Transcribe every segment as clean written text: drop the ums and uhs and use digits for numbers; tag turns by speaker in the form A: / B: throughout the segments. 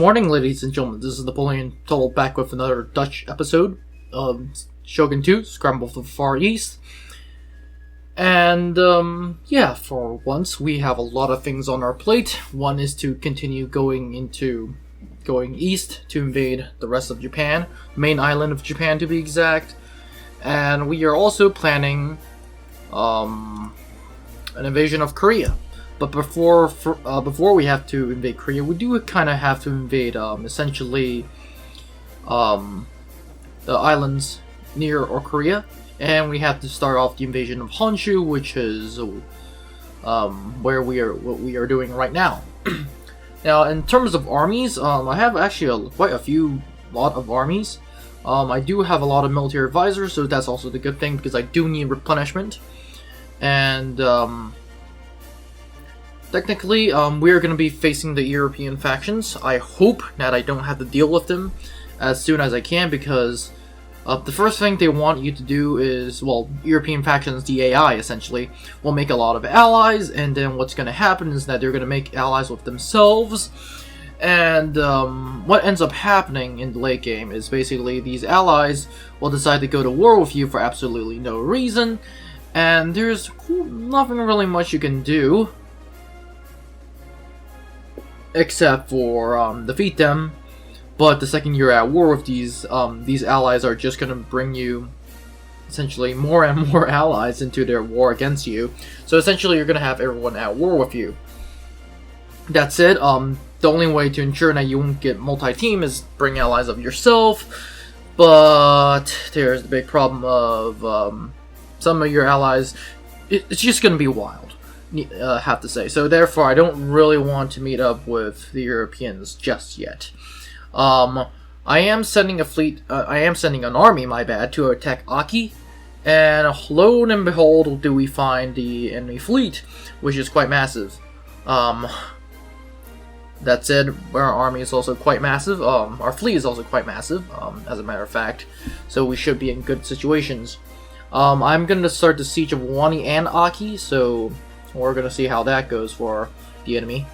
A: morning, ladies and gentlemen. This is Napoleon Total back with another Dutch episode of Shogun 2, Scramble for the Far East. And, yeah, for once, we have a lot of things on our plate. One is to continue going east to invade the rest of Japan, the main island of Japan to be exact. And we are also planning, an invasion of Korea. But before we have to invade Korea, we do kind of have to invade, essentially, the islands near Korea, and we have to start off the invasion of Honshu, which is what we are doing right now. Now, in terms of armies, I have actually quite a lot of armies. I do have a lot of military advisors, so that's also the good thing because I do need replenishment, and technically, we are going to be facing the European factions. I hope that I don't have to deal with them as soon as I can, because the first thing they want you to do is, well, European factions, the AI essentially, will make a lot of allies, and then what's going to happen is that they're going to make allies with themselves, and what ends up happening in the late game is basically these allies will decide to go to war with you for absolutely no reason, and there's nothing really much you can do except for defeat them. But the second you're at war with these allies are just gonna bring you essentially more and more allies into their war against you. So essentially you're gonna have everyone at war with you. That's it. The only way to ensure that you won't get multi-team is bring allies of yourself. But there's the big problem of some of your allies. It's just gonna be wild. Have to say. So therefore, I don't really want to meet up with the Europeans just yet. I am sending a fleet. I am sending an army, my bad, to attack Aki, and lo and behold, do we find the enemy fleet, which is quite massive. That said, our army is also quite massive. Our fleet is also quite massive, as a matter of fact. So we should be in good situations. I'm going to start the siege of Wani and Aki, so we're going to see how that goes for the enemy.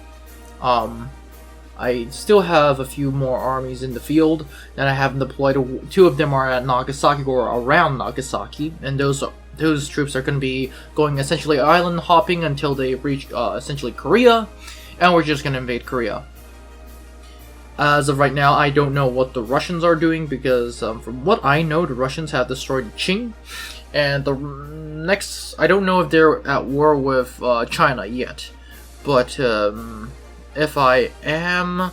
A: I still have a few more armies in the field that I haven't deployed. Two of them are at Nagasaki or around Nagasaki, and those troops are going to be going essentially island hopping until they reach essentially Korea, and we're just going to invade Korea. As of right now, I don't know what the Russians are doing because from what I know, the Russians have destroyed Qing. And the next, I don't know if they're at war with China yet, but if I am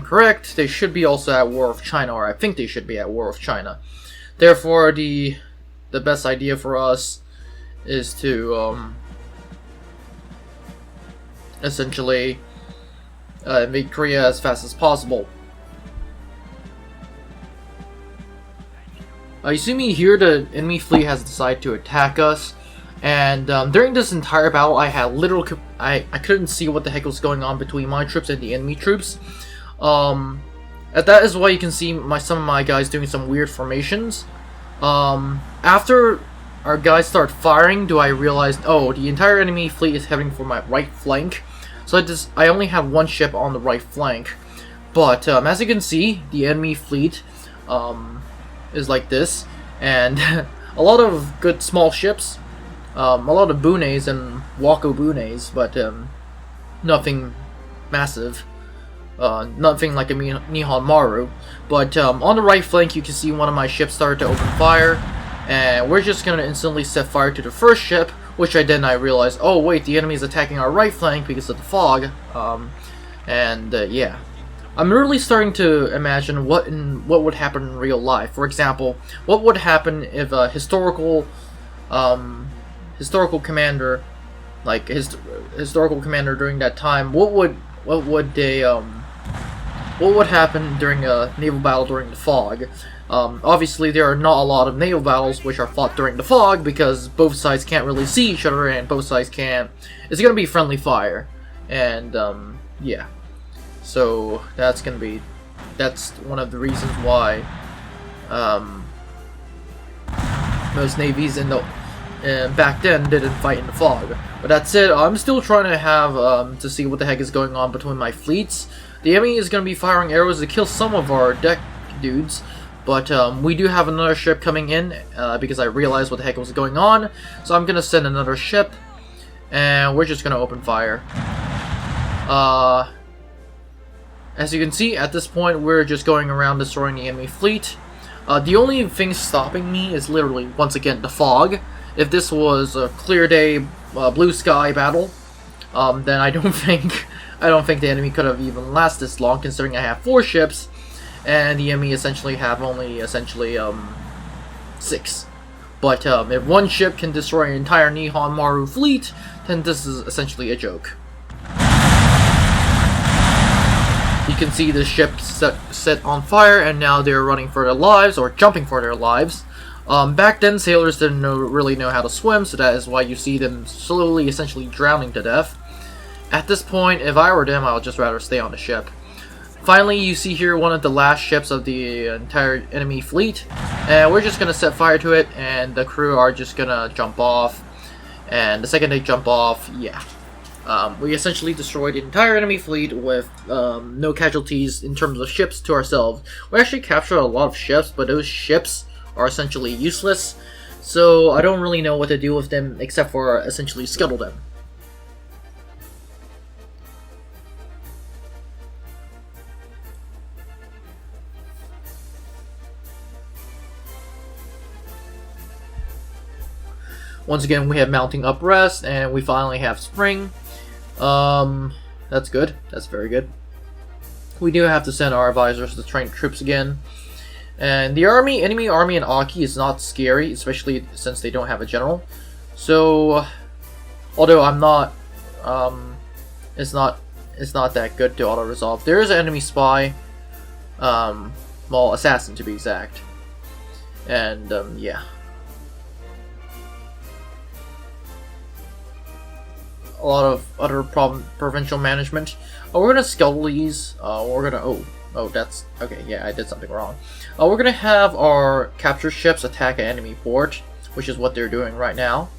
A: correct, they should be also at war with China, or I think they should be at war with China. Therefore, the best idea for us is to essentially invade Korea as fast as possible. You see me here, the enemy fleet has decided to attack us, and during this entire battle I had I couldn't see what the heck was going on between my troops and the enemy troops. That is why you can see some of my guys doing some weird formations. After our guys start firing, I realized, oh, the entire enemy fleet is heading for my right flank, so I only have one ship on the right flank. But as you can see, the enemy fleet is like this, and a lot of good small ships, a lot of bunes and wako bunes, but nothing massive, nothing like a Nihon Maru. But on the right flank you can see one of my ships started to open fire, and we're just gonna instantly set fire to the first ship, which I realized, oh wait, the enemy is attacking our right flank because of the fog, yeah. I'm really starting to imagine what would happen in real life. For example, what would happen if a historical commander, like historical commander during that time, what would happen during a naval battle during the fog? Obviously, there are not a lot of naval battles which are fought during the fog because both sides can't really see each other, and both sides can't. It's gonna be friendly fire, and yeah. So that's one of the reasons why most navies in the and back then didn't fight in the fog. But that said, I'm still trying to have to see what the heck is going on between my fleets. The enemy is going to be firing arrows to kill some of our deck dudes, but we do have another ship coming in because I realized what the heck was going on. So I'm going to send another ship, and we're just going to open fire. As you can see, at this point, we're just going around destroying the enemy fleet. The only thing stopping me is literally, once again, the fog. If this was a clear day, blue sky battle, then I don't think the enemy could have even lasted this long, considering I have 4 ships, and the enemy essentially have only 6. But if one ship can destroy an entire Nihon Maru fleet, then this is essentially a joke. You can see the ship set on fire, and now they're running for their lives, or jumping for their lives. Back then, sailors didn't really know how to swim, so that is why you see them slowly, essentially drowning to death. At this point, if I were them, I would just rather stay on the ship. Finally, you see here one of the last ships of the entire enemy fleet, and we're just going to set fire to it, and the crew are just going to jump off. And the second they jump off, yeah. We essentially destroyed the entire enemy fleet with no casualties in terms of ships to ourselves. We actually captured a lot of ships, but those ships are essentially useless, so I don't really know what to do with them except for essentially scuttle them. Once again, we have mounting up rest, and we finally have spring. That's good. That's very good. We do have to send our advisors to train troops again. And the enemy army in Aki is not scary, especially since they don't have a general. So, although I'm not, it's not that good to auto-resolve. There is an enemy spy, well, assassin to be exact. And, yeah. A lot of other provincial management. We're gonna scuttle these. We're gonna that's okay. Yeah, I did something wrong. We're gonna have our capture ships attack an enemy port, which is what they're doing right now.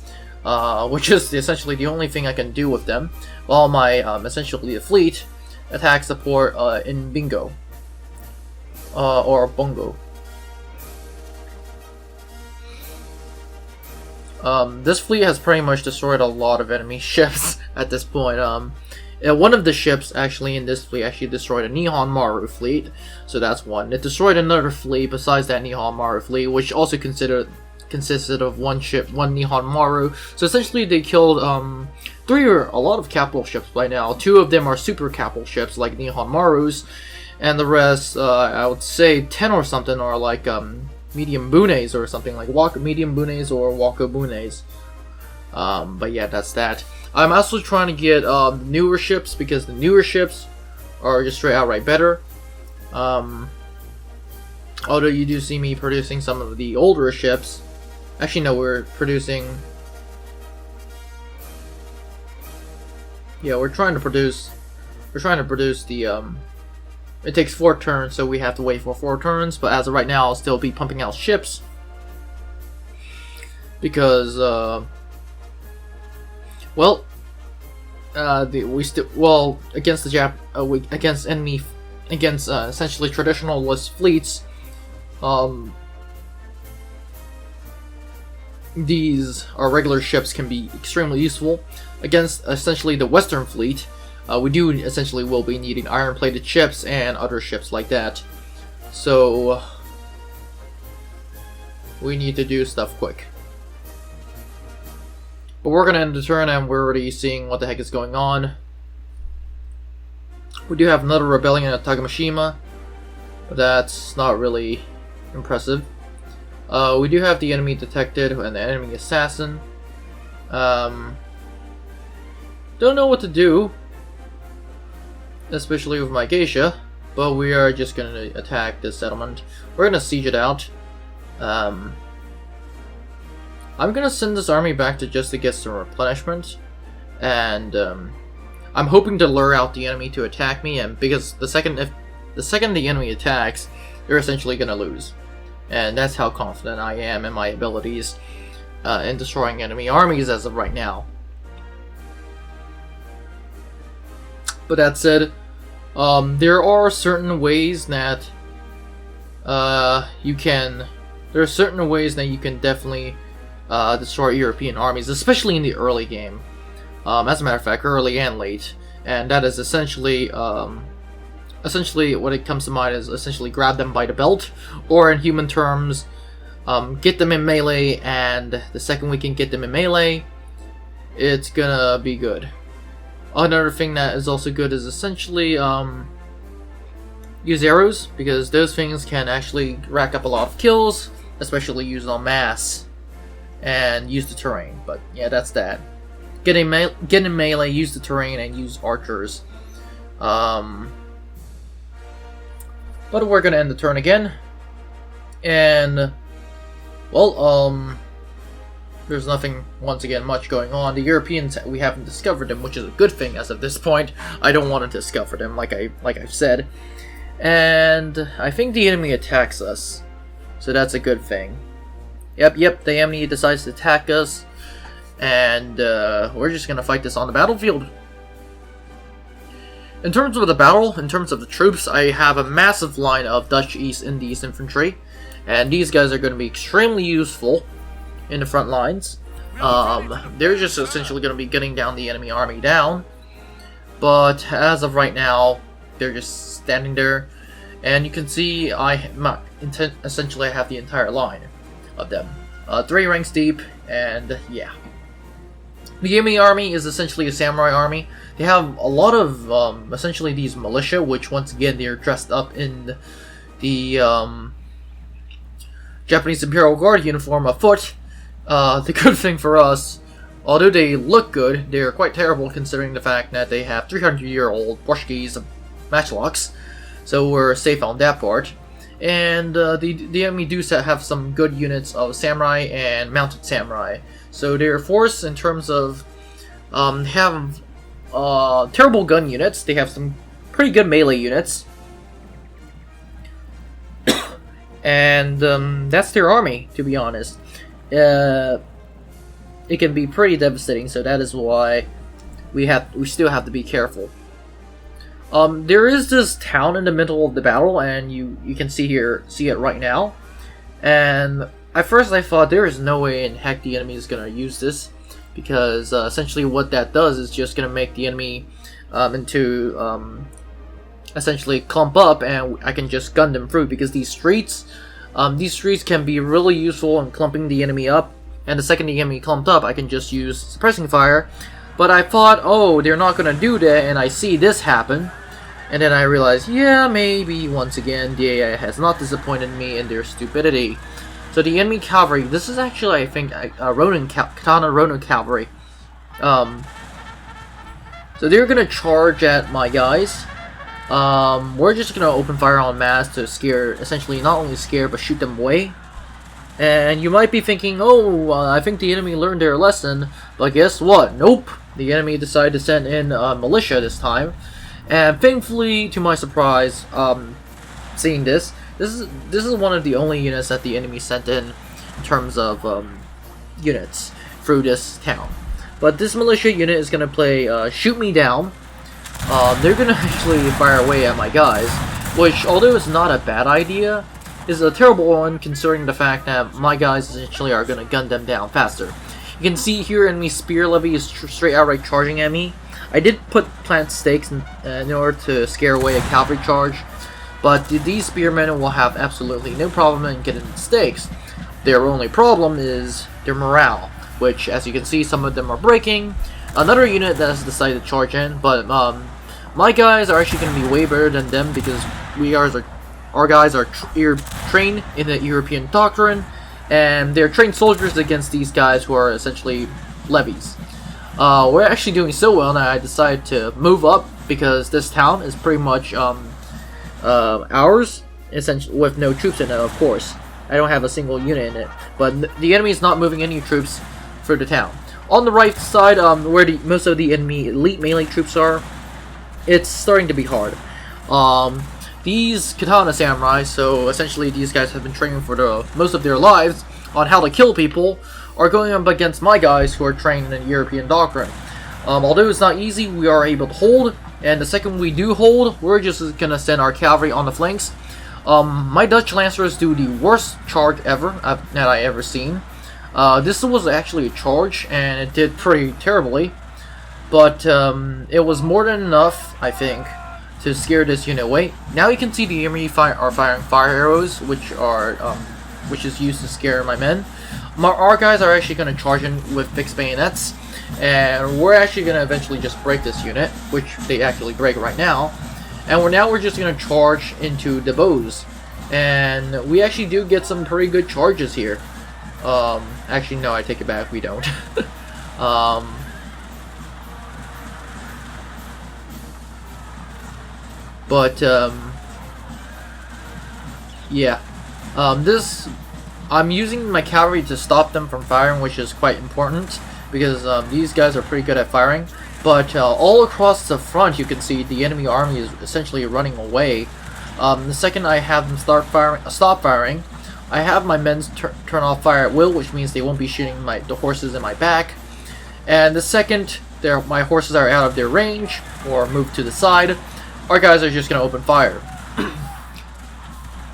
A: Which is essentially the only thing I can do with them, while my essentially the fleet attacks the port in Bingo or Bungo. This fleet has pretty much destroyed a lot of enemy ships at this point. One of the ships actually in this fleet actually destroyed a Nihon Maru fleet, so that's one. It destroyed another fleet besides that Nihon Maru fleet, which also consisted of one ship, one Nihon Maru. So essentially they killed a lot of capital ships by now. 2 of them are super capital ships like Nihon Marus, and the rest, I would say 10 or something are like medium bunes or something like medium bunes or wako bunes. But yeah, that's that. I'm also trying to get newer ships, because the newer ships are just straight outright better. Although you do see me producing some of the older ships. Actually, no, we're producing. Yeah, we're trying to produce the. It takes 4 turns, so we have to wait for 4 turns. But as of right now, I'll still be pumping out ships because, well, against essentially traditionalist fleets, our regular ships can be extremely useful. Against essentially the Western fleet, we will be needing iron-plated ships and other ships like that. So we need to do stuff quick. But we're gonna end the turn, and we're already seeing what the heck is going on. We do have another rebellion at Tagamashima, but that's not really impressive. We do have the enemy detected and the enemy assassin. Don't know what to do, especially with my geisha, but we are just going to attack this settlement. We're going to siege it out. I'm going to send this army back to get some replenishment, and I'm hoping to lure out the enemy to attack me, and because the second the enemy attacks, they're essentially going to lose. And that's how confident I am in my abilities. in destroying enemy armies as of right now. But that said, there are certain ways that you can definitely destroy European armies, especially in the early game. As a matter of fact, early and late, and that is essentially what it comes to mind is essentially grab them by the belt, or in human terms, get them in melee, and the second we can get them in melee, it's gonna be good. Another thing that is also good is essentially use arrows, because those things can actually rack up a lot of kills, especially used en masse, and use the terrain. But yeah, that's that. Get in melee, use the terrain, and use archers. But we're gonna end the turn again, and well, there's nothing, once again, much going on. The Europeans, we haven't discovered them, which is a good thing as of this point. I don't want to discover them, like I've said. And I think the enemy attacks us, so that's a good thing. Yep, the enemy decides to attack us, and we're just gonna fight this on the battlefield. In terms of the battle, in terms of the troops, I have a massive line of Dutch East Indies infantry, and these guys are going to be extremely useful in the front lines. They're just essentially going to be getting down the enemy army down, but as of right now, they're just standing there, and you can see essentially I have the entire line of them, 3 ranks deep, and yeah. The enemy army is essentially a samurai army. They have a lot of essentially these militia, which once again they're dressed up in the Japanese Imperial Guard uniform afoot. The good thing for us, although they look good, they're quite terrible considering the fact that they have 300-year-old Portuguese matchlocks, so we're safe on that part. And the enemy do have some good units of samurai and mounted samurai. So their force, in terms of, have terrible gun units. They have some pretty good melee units. And that's their army, to be honest. It can be pretty devastating, so that is why we still have to be careful. There is this town in the middle of the battle, and you can see it right now. And at first I thought there is no way in heck the enemy is gonna use this, because essentially what that does is just gonna make the enemy essentially clump up, and I can just gun them through, because these streets can be really useful in clumping the enemy up, and the second the enemy clumped up, I can just use suppressing fire. But I thought, oh, they're not gonna do that, and I see this happen, and then I realized, yeah, maybe once again the AI has not disappointed me in their stupidity. So the enemy cavalry, this is actually, I think, Katana Ronin cavalry. So they're gonna charge at my guys. We're just gonna open fire en masse to scare, essentially not only scare, but shoot them away. And you might be thinking, oh, I think the enemy learned their lesson, but guess what? Nope. The enemy decided to send in militia this time. And thankfully, to my surprise, seeing this is one of the only units that the enemy sent in terms of units through this town. But this militia unit is gonna play shoot me down. They're gonna actually fire away at my guys, which, although it's not a bad idea, is a terrible one considering the fact that my guys essentially are gonna gun them down faster. You can see here enemy spear levy is straight outright charging at me. I did plant stakes in order to scare away a cavalry charge, but these spearmen will have absolutely no problem in getting the stakes. Their only problem is their morale, which, as you can see, some of them are breaking. Another unit that has decided to charge in, but my guys are actually going to be way better than them, because our guys are trained in the European doctrine, and they're trained soldiers against these guys who are essentially levies. We're actually doing so well that I decided to move up, because this town is pretty much ours, essentially, with no troops in it, of course. I don't have a single unit in it, but the enemy is not moving any troops through the town. On the right side, where most of the enemy elite melee troops are, it's starting to be hard. These katana samurai, so essentially these guys have been training for most of their lives on how to kill people, are going up against my guys who are trained in European doctrine. Although it's not easy, we are able to hold, and the second we do hold, we're just gonna send our cavalry on the flanks. My Dutch Lancers do the worst charge ever that I ever seen. This was actually a charge, and it did pretty terribly, but it was more than enough, I think, to scare this unit away. Now you can see the enemy are firing fire arrows, which is used to scare my men. Our guys are actually going to charge in with fixed bayonets, and we're actually going to eventually just break this unit, which they actually break right now. And we're just going to charge into the bows, and we actually do get some pretty good charges here. Actually, no, I take it back. We don't. Yeah. I'm using my cavalry to stop them from firing, which is quite important, because these guys are pretty good at firing. But all across the front, you can see the enemy army is essentially running away. The second I have them stop firing, I have my men turn off fire at will, which means they won't be shooting the horses in my back. And the second my horses are out of their range or move to the side, our guys are just going to open fire.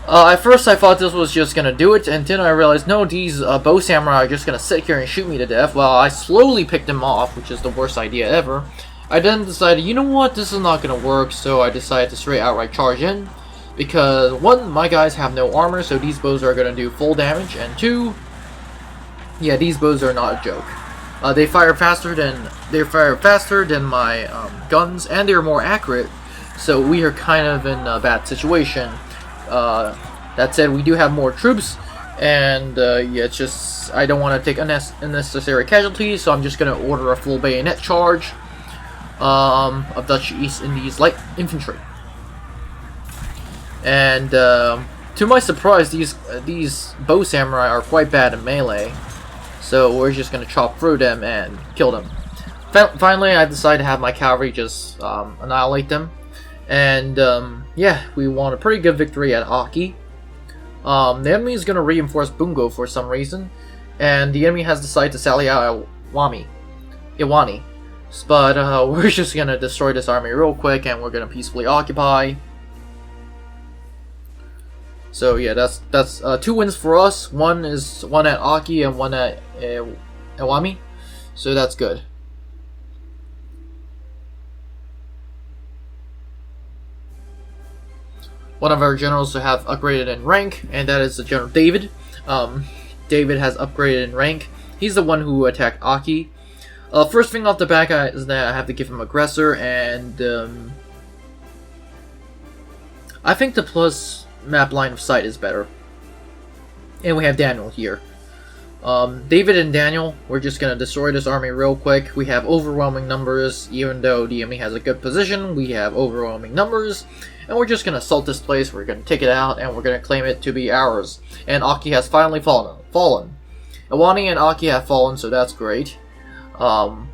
A: At first I thought this was just going to do it, and then I realized, no, these bow samurai are just going to sit here and shoot me to death while I slowly pick them off, which is the worst idea ever. I then decided, you know what, this is not going to work, so I decided to straight outright charge in, because one, my guys have no armor, so these bows are going to do full damage, and two, yeah, these bows are not a joke. They fire faster than my guns, and they're more accurate, so we are kind of in a bad situation. That said, we do have more troops, and yeah, it's just I don't want to take unnecessary casualties, so I'm just going to order a full bayonet charge of Dutch East Indies light infantry. And to my surprise, these bow samurai are quite bad in melee, so we're just going to chop through them and kill them. Finally, I decided to have my cavalry just annihilate them. And yeah, we won a pretty good victory at Aki. The enemy is going to reinforce Bungo for some reason, and the enemy has decided to sally out Iwani. But we're just going to destroy this army real quick, and we're going to peacefully occupy. So yeah, that's 2 wins for us. One at Aki and one at Iwami. So that's good. One of our generals to have upgraded in rank, and that is the General David. David has upgraded in rank. He's the one who attacked Aki. First thing off the back is that I have to give him aggressor, and I think the plus map line of sight is better. And we have Daniel here. David and Daniel, we're just going to destroy this army real quick. We have overwhelming numbers. Even though the enemy has a good position, we have overwhelming numbers. And we're just going to assault this place, we're going to take it out, and we're going to claim it to be ours. And Aki has finally fallen. Iwani and Aki have fallen, so that's great. And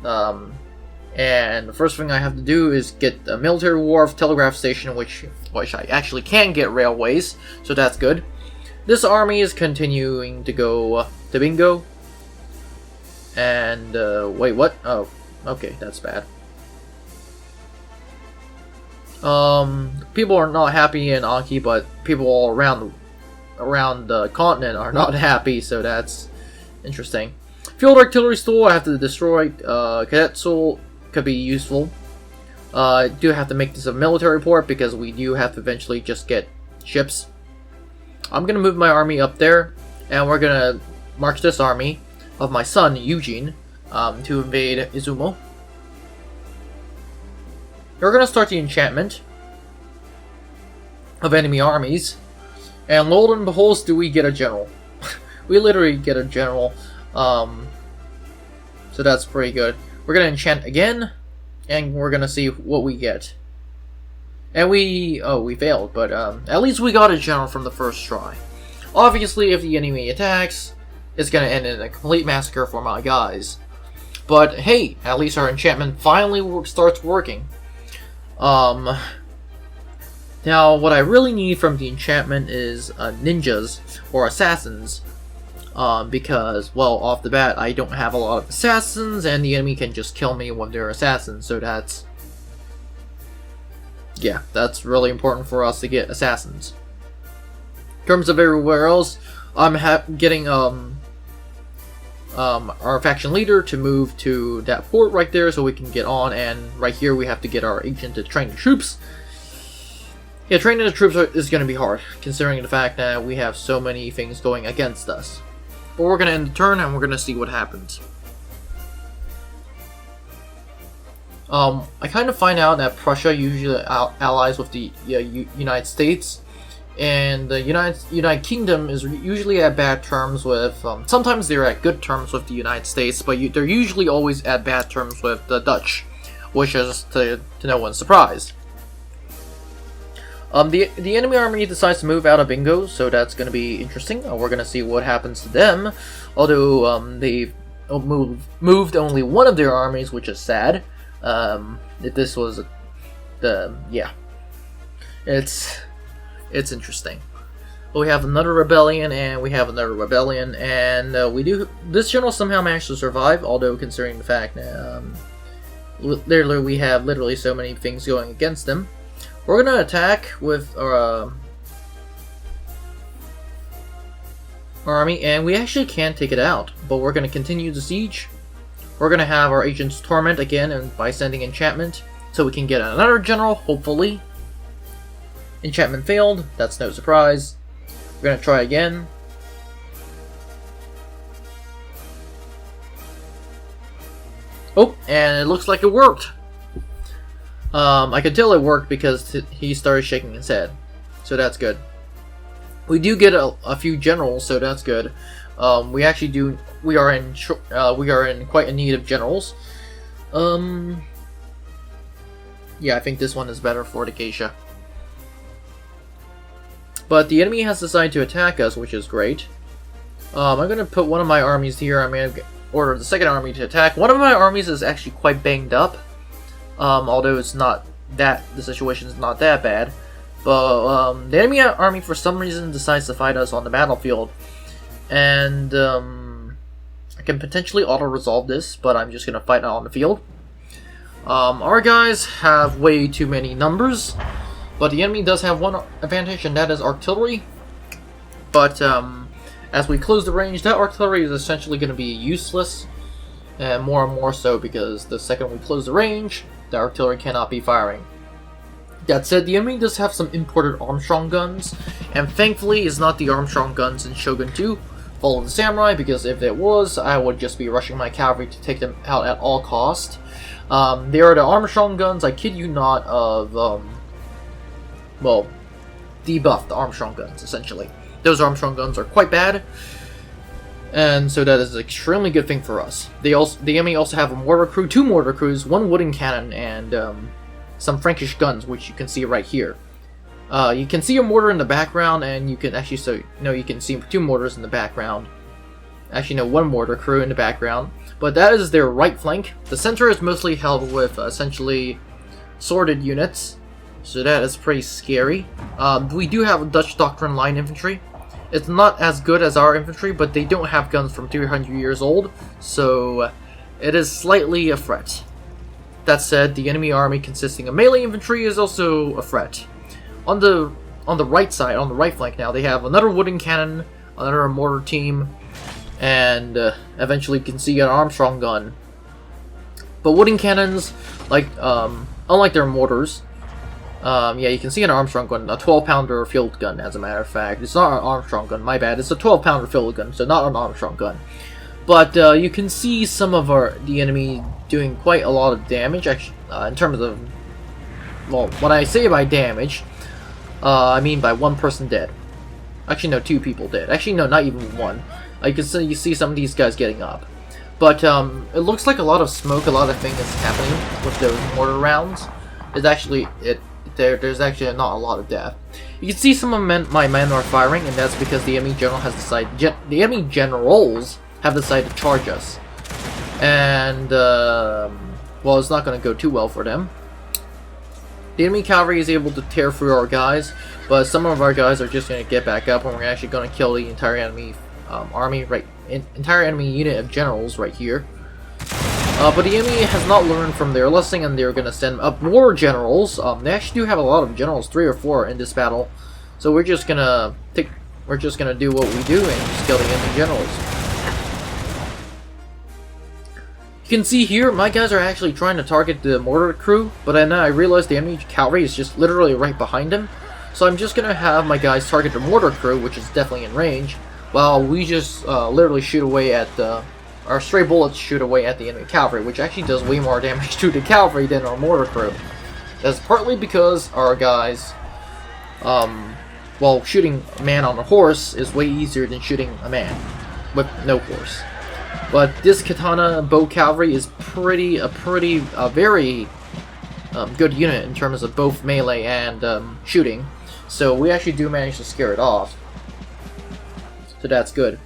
A: the first thing I have to do is get a military wharf, telegraph station, which I actually can get railways, so that's good. This army is continuing to go to Bingo. And, wait, what? Oh, okay, that's bad. People are not happy in Aki, but people all around the continent are not happy, so that's interesting. Field artillery store, I have to destroy. Cadet soul could be useful. I do have to make this a military port because we do have to eventually just get ships. I'm gonna move my army up there, and we're gonna march this army of my son Eugene to invade Izumo. We're going to start the enchantment of enemy armies, and lo and behold, do we get a general. We literally get a general, so that's pretty good. We're going to enchant again, and we're going to see what we get. And we failed, but at least we got a general from the first try. Obviously, if the enemy attacks, it's going to end in a complete massacre for my guys. But hey, at least our enchantment finally starts working. Now, what I really need from the enchantment is ninjas, or assassins. because, well, off the bat, I don't have a lot of assassins, and the enemy can just kill me with their assassins, so that's... yeah, that's really important for us to get assassins. In terms of everywhere else, I'm getting our faction leader to move to that fort right there so we can get on, and right here we have to get our agent to train the troops. Yeah, training the troops is going to be hard, considering the fact that we have so many things going against us. But we're going to end the turn and we're going to see what happens. I kind of find out that Prussia usually allies with the United States, and the United Kingdom is usually at bad terms with, sometimes they're at good terms with the United States, but they're usually always at bad terms with the Dutch, which is to no one's surprise. The enemy army decides to move out of Bingo, so that's going to be interesting. We're going to see what happens to them, although they've moved only one of their armies, which is sad. This was yeah, it's interesting. But we have another rebellion, and we have another rebellion, and this general somehow managed to survive, although considering the fact that we have literally so many things going against them. We're gonna attack with our army, and we actually can take it out, but we're gonna continue the siege. We're gonna have our agents torment again, and by sending enchantment, so we can get another general, hopefully. Enchantment failed, that's no surprise. We're gonna try again. Oh, and it looks like it worked. I could tell it worked because he started shaking his head, so that's good. We do get a few generals, so that's good. We actually do. We are in quite a need of generals. Yeah, I think this one is better for the Geisha. But the enemy has decided to attack us, which is great. I'm gonna put one of my armies here. I'm gonna order the second army to attack. One of my armies is actually quite banged up. Although it's not that, the situation is not that bad. But the enemy army for some reason decides to fight us on the battlefield. And I can potentially auto-resolve this, but I'm just going to fight on the field. Our guys have way too many numbers, but the enemy does have one advantage, and that is artillery. But as we close the range, that artillery is essentially going to be useless. And more so because the second we close the range, the artillery cannot be firing. That said, the enemy does have some imported Armstrong guns, and thankfully it's not the Armstrong guns in Shogun 2, Fall of the Samurai, because if it was, I would just be rushing my cavalry to take them out at all cost. They are the Armstrong guns, I kid you not, of, well, debuffed Armstrong guns, essentially. Those Armstrong guns are quite bad, and so that is an extremely good thing for us. The enemy also have a mortar crew, 2 mortar crews, 1 wooden cannon, and some Frankish guns, which you can see right here. You can see a mortar in the background, and you can actually you can see 2 mortars in the background. Actually, no, 1 mortar crew in the background. But that is their right flank. The center is mostly held with essentially sorted units, so that is pretty scary. We do have a Dutch Doctrine Line infantry. It's not as good as our infantry, but they don't have guns from 300 years old, so it is slightly a threat. That said, the enemy army consisting of melee infantry is also a threat. On the right side, on the right flank now, they have another wooden cannon, another mortar team, and eventually you can see an Armstrong gun. But wooden cannons, like unlike their mortars, yeah, you can see an Armstrong gun, a 12-pounder field gun, as a matter of fact. It's not an Armstrong gun, my bad. It's a 12-pounder field gun, so not an Armstrong gun. But you can see some of the enemy doing quite a lot of damage, actually, in terms of, well, when I say by damage, I mean by 1 person dead. Actually, no, 2 people dead. Actually, no, not even 1. You see some of these guys getting up. But it looks like a lot of smoke, a lot of things happening with those mortar rounds. It's actually, there's actually not a lot of death. You can see some of my men are firing, and that's because the enemy general has decided, the enemy generals have decided to charge us. And, well, it's not going to go too well for them. The enemy cavalry is able to tear through our guys, but some of our guys are just going to get back up, and we're actually going to kill the entire enemy army, right, entire enemy unit of generals right here. But the enemy has not learned from their lesson, and they're gonna send up more generals. They actually do have a lot of generals, 3 or 4 in this battle. So we're just gonna do what we do and just kill the enemy generals. You can see here, my guys are actually trying to target the mortar crew, but then I realized the enemy cavalry is just literally right behind him. So I'm just gonna have my guys target the mortar crew, which is definitely in range, while we just literally shoot away at our stray bullets shoot away at the enemy cavalry, which actually does way more damage to the cavalry than our mortar crew. That's partly because our guys, well, shooting a man on a horse is way easier than shooting a man with no horse. But this katana bow cavalry is a very good unit in terms of both melee and shooting. So we actually do manage to scare it off. So that's good.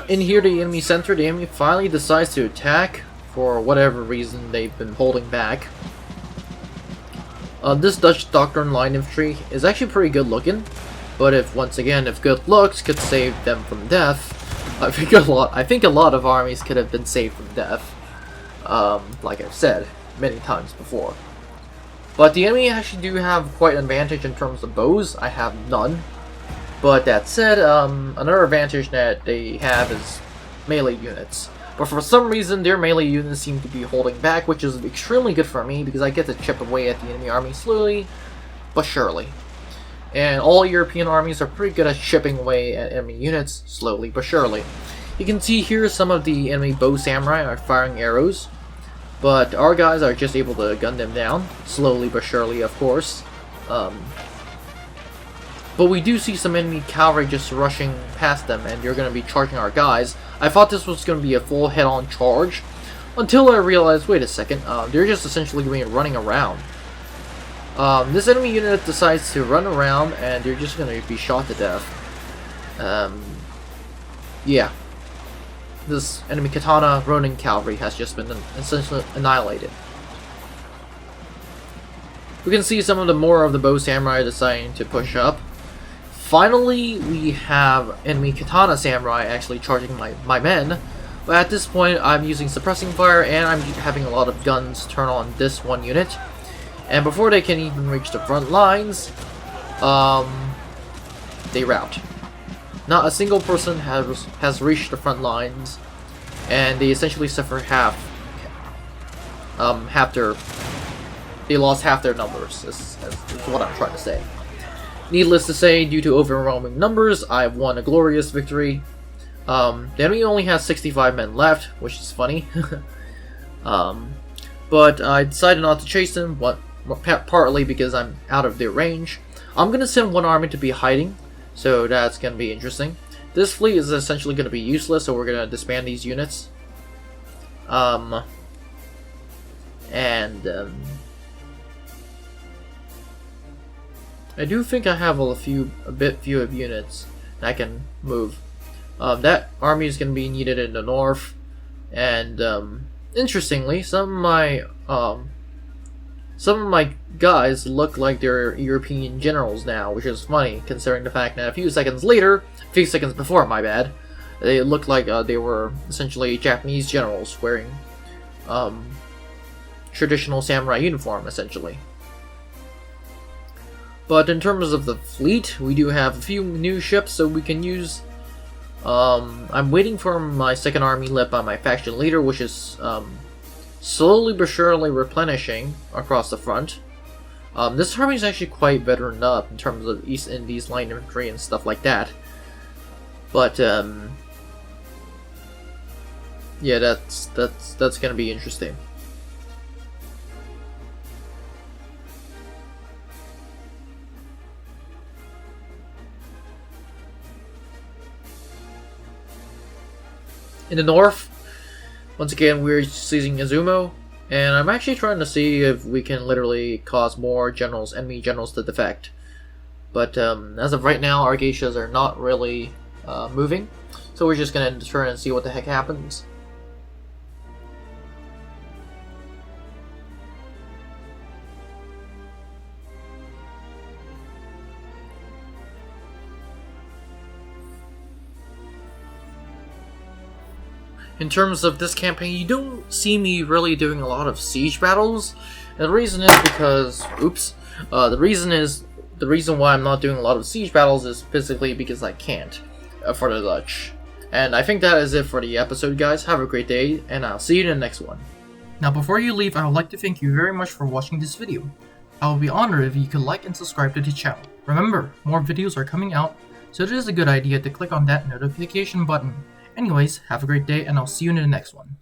A: In here, the enemy center, the enemy finally decides to attack for whatever reason they've been holding back. This Dutch Doctrine line infantry is actually pretty good looking, but if good looks could save them from death, I think a lot of armies could have been saved from death. Like I've said many times before. But the enemy actually do have quite an advantage in terms of bows. I have none. But that said, another advantage that they have is melee units. But for some reason, their melee units seem to be holding back, which is extremely good for me because I get to chip away at the enemy army slowly but surely. And all European armies are pretty good at chipping away at enemy units slowly but surely. You can see here some of the enemy bow samurai are firing arrows, but our guys are just able to gun them down slowly but surely, of course. But we do see some enemy cavalry just rushing past them, and they're going to be charging our guys. I thought this was going to be a full head-on charge, until I realized, wait a second, they're just essentially going to be running around. This enemy unit decides to run around, and they're just going to be shot to death. Yeah. This enemy katana Ronin cavalry has just been essentially annihilated. We can see some of the more of the bow samurai deciding to push up. Finally, we have enemy katana samurai actually charging my men. But at this point, I'm using suppressing fire, and I'm having a lot of guns turn on this one unit. And before they can even reach the front lines, they rout. Not a single person has reached the front lines, and they essentially suffer they lost half their numbers, is what I'm trying to say. Needless to say, due to overwhelming numbers, I've won a glorious victory. The enemy only has 65 men left, which is funny. But I decided not to chase them, partly because I'm out of their range. I'm going to send one army to be hiding, so that's going to be interesting. This fleet is essentially going to be useless, so we're going to disband these units. I do think I have a bit few of units that can move. That army is going to be needed in the north, and interestingly, some of my guys look like they're European generals now, which is funny considering the fact that a few seconds before, my bad, they looked like they were essentially Japanese generals wearing traditional samurai uniform, essentially. But in terms of the fleet, we do have a few new ships, so we can use. I'm waiting for my second army led by my faction leader, which is slowly but surely replenishing across the front. This army is actually quite veteran up in terms of East Indies line infantry and stuff like that. But yeah, that's gonna be interesting. In the north, once again, we're seizing Izumo, and I'm actually trying to see if we can literally cause more enemy generals to defect. But as of right now, our geishas are not really moving, so we're just going to turn and see what the heck happens. in terms of this campaign, you don't see me really doing a lot of siege battles. And the reason is because, the reason why I'm not doing a lot of siege battles is physically because I can't for the Dutch. And I think that is it for the episode, guys. Have a great day, and I'll see you in the next one. Now, before you leave, I would like to thank you very much for watching this video. I would be honored if you could like and subscribe to the channel. Remember, more videos are coming out, so it is a good idea to click on that notification button. Anyways, have a great day, and I'll see you in the next one.